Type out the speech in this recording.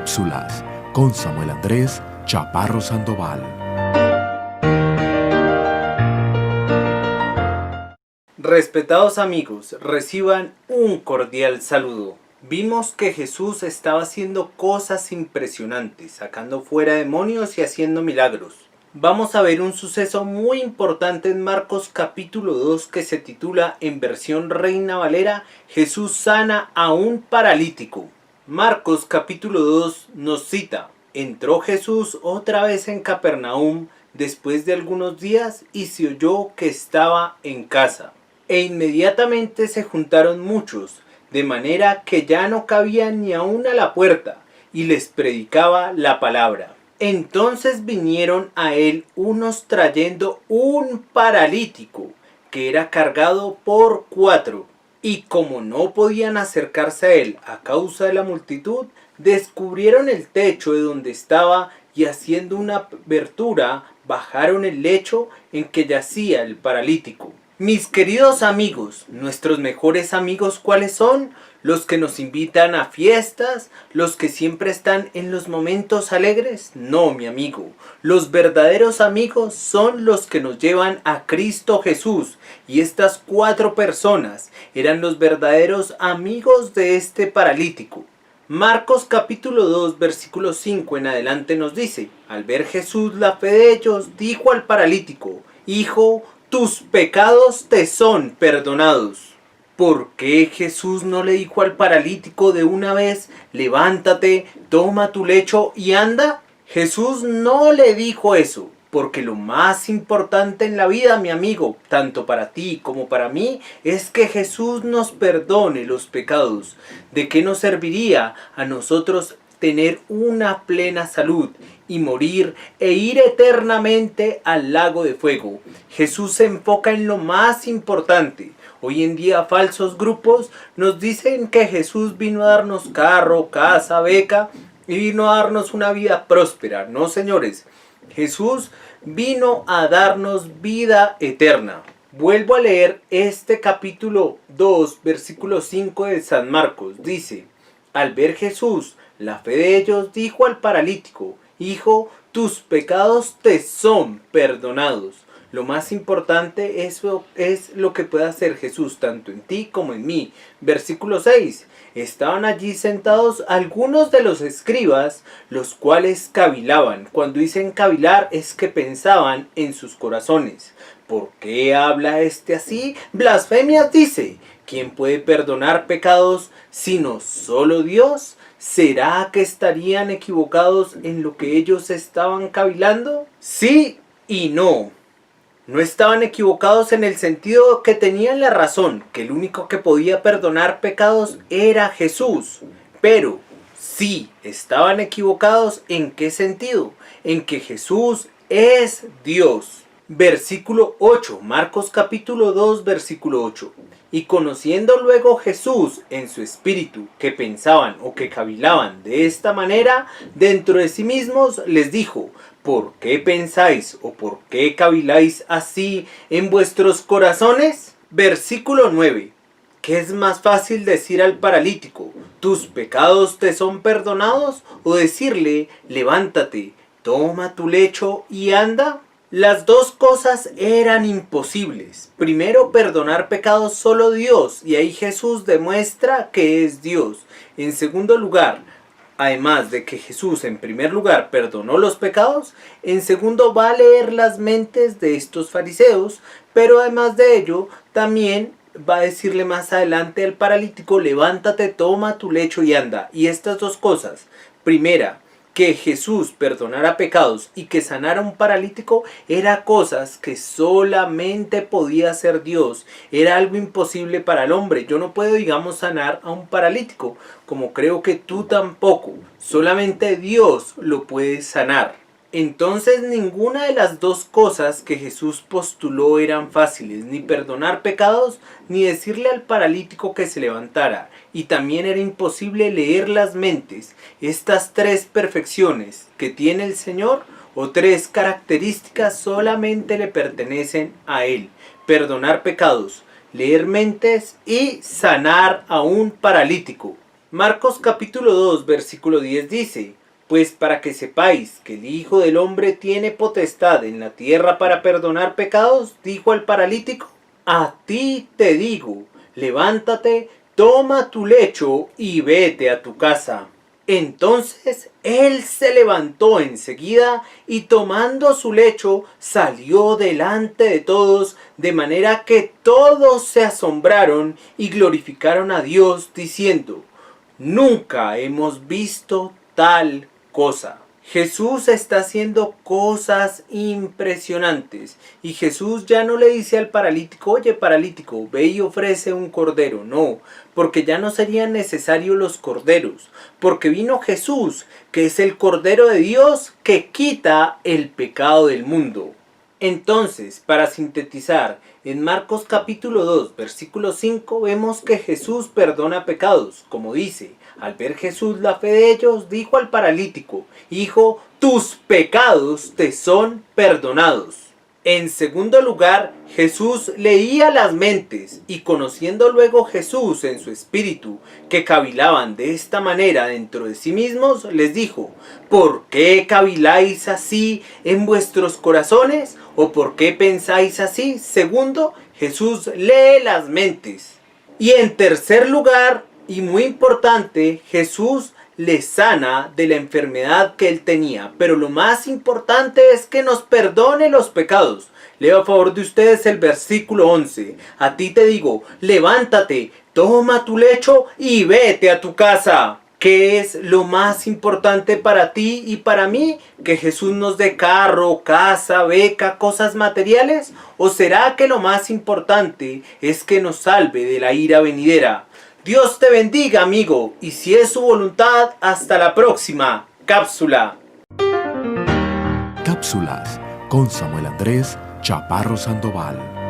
Cápsulas con Samuel Andrés Chaparro Sandoval. Respetados amigos, reciban un cordial saludo. Vimos que Jesús estaba haciendo cosas impresionantes, sacando fuera demonios y haciendo milagros. Vamos a ver un suceso muy importante en Marcos capítulo 2 que se titula en versión Reina Valera, Jesús sana a un paralítico. Marcos capítulo 2 nos cita: entró Jesús otra vez en Capernaum después de algunos días y se oyó que estaba en casa. E inmediatamente se juntaron muchos, de manera que ya no cabían ni aún a la puerta, y les predicaba la palabra. Entonces vinieron a él unos trayendo un paralítico, que era cargado por 4. Y como no podían acercarse a él a causa de la multitud, descubrieron el techo de donde estaba y haciendo una abertura, bajaron el lecho en que yacía el paralítico. Mis queridos amigos, nuestros mejores amigos, ¿cuáles son? ¿Los que nos invitan a fiestas? ¿Los que siempre están en los momentos alegres? No, mi amigo. Los verdaderos amigos son los que nos llevan a Cristo Jesús. Y estas 4 personas eran los verdaderos amigos de este paralítico. Marcos capítulo 2 versículo 5 en adelante nos dice: al ver Jesús la fe de ellos, dijo al paralítico: hijo, tus pecados te son perdonados. ¿Por qué Jesús no le dijo al paralítico de una vez: levántate, toma tu lecho y anda? Jesús no le dijo eso, porque lo más importante en la vida, mi amigo, tanto para ti como para mí, es que Jesús nos perdone los pecados. ¿De qué nos serviría a nosotros tener una plena salud y morir e ir eternamente al lago de fuego? Jesús se enfoca en lo más importante. Hoy en día falsos grupos nos dicen que Jesús vino a darnos carro, casa, beca y vino a darnos una vida próspera. No, señores, Jesús vino a darnos vida eterna. Vuelvo a leer este capítulo 2, versículo 5 de San Marcos. Dice: al ver Jesús la fe de ellos, dijo al paralítico: hijo, tus pecados te son perdonados. Lo más importante es lo que puede hacer Jesús tanto en ti como en mí. Versículo 6. Estaban allí sentados algunos de los escribas, los cuales cavilaban. Cuando dicen cavilar es que pensaban en sus corazones: ¿por qué habla este así? Blasfemias dice. ¿Quién puede perdonar pecados sino solo Dios? ¿Será que estarían equivocados en lo que ellos estaban cavilando? Sí y no. No estaban equivocados en el sentido que tenían la razón, que el único que podía perdonar pecados era Jesús. Pero sí estaban equivocados ¿en qué sentido? En que Jesús es Dios. Versículo 8, Marcos capítulo 2, versículo 8. Y conociendo luego Jesús en su espíritu que pensaban o que cavilaban de esta manera, dentro de sí mismos les dijo: ¿por qué pensáis o por qué caviláis así en vuestros corazones? Versículo 9. ¿Qué es más fácil decir al paralítico: tus pecados te son perdonados? ¿O decirle: levántate, toma tu lecho y anda? Las dos cosas eran imposibles. Primero, perdonar pecados solo Dios, y ahí Jesús demuestra que es Dios. En segundo lugar, además de que Jesús en primer lugar perdonó los pecados, en segundo va a leer las mentes de estos fariseos, pero además de ello también va a decirle más adelante al paralítico: levántate, toma tu lecho y anda. Y estas dos cosas, primera, que Jesús perdonara pecados y que sanara a un paralítico, era cosas que solamente podía hacer Dios. Era algo imposible para el hombre. Yo no puedo, digamos, sanar a un paralítico, como creo que tú tampoco. Solamente Dios lo puede sanar. Entonces ninguna de las dos cosas que Jesús postuló eran fáciles, ni perdonar pecados, ni decirle al paralítico que se levantara. Y también era imposible leer las mentes. Estas 3 perfecciones que tiene el Señor, o 3 características, solamente le pertenecen a Él: perdonar pecados, leer mentes y sanar a un paralítico. Marcos capítulo 2, versículo 10 dice: Pues para que sepáis que el Hijo del Hombre tiene potestad en la tierra para perdonar pecados, dijo al paralítico: a ti te digo, levántate, toma tu lecho y vete a tu casa. Entonces él se levantó enseguida y tomando su lecho salió delante de todos, de manera que todos se asombraron y glorificaron a Dios diciendo: nunca hemos visto tal cosa. Jesús está haciendo cosas impresionantes y Jesús ya no le dice al paralítico: oye paralítico, ve y ofrece un cordero. No, porque ya no serían necesarios los corderos, porque vino Jesús, que es el Cordero de Dios que quita el pecado del mundo. Entonces, para sintetizar, en Marcos capítulo 2, versículo 5 vemos que Jesús perdona pecados, como dice: al ver Jesús la fe de ellos, dijo al paralítico: hijo, tus pecados te son perdonados. En segundo lugar, Jesús leía las mentes y conociendo luego Jesús en su espíritu que cavilaban de esta manera dentro de sí mismos, les dijo: ¿por qué caviláis así en vuestros corazones? ¿O por qué pensáis así? Segundo, Jesús lee las mentes. Y en tercer lugar, y muy importante, Jesús le sana de la enfermedad que él tenía. Pero lo más importante es que nos perdone los pecados. Leo a favor de ustedes el versículo 11. A ti te digo, levántate, toma tu lecho y vete a tu casa. ¿Qué es lo más importante para ti y para mí? ¿Que Jesús nos dé carro, casa, beca, cosas materiales? ¿O será que lo más importante es que nos salve de la ira venidera? Dios te bendiga, amigo, y si es su voluntad, hasta la próxima cápsula. Cápsulas con Samuel Andrés Chaparro Sandoval.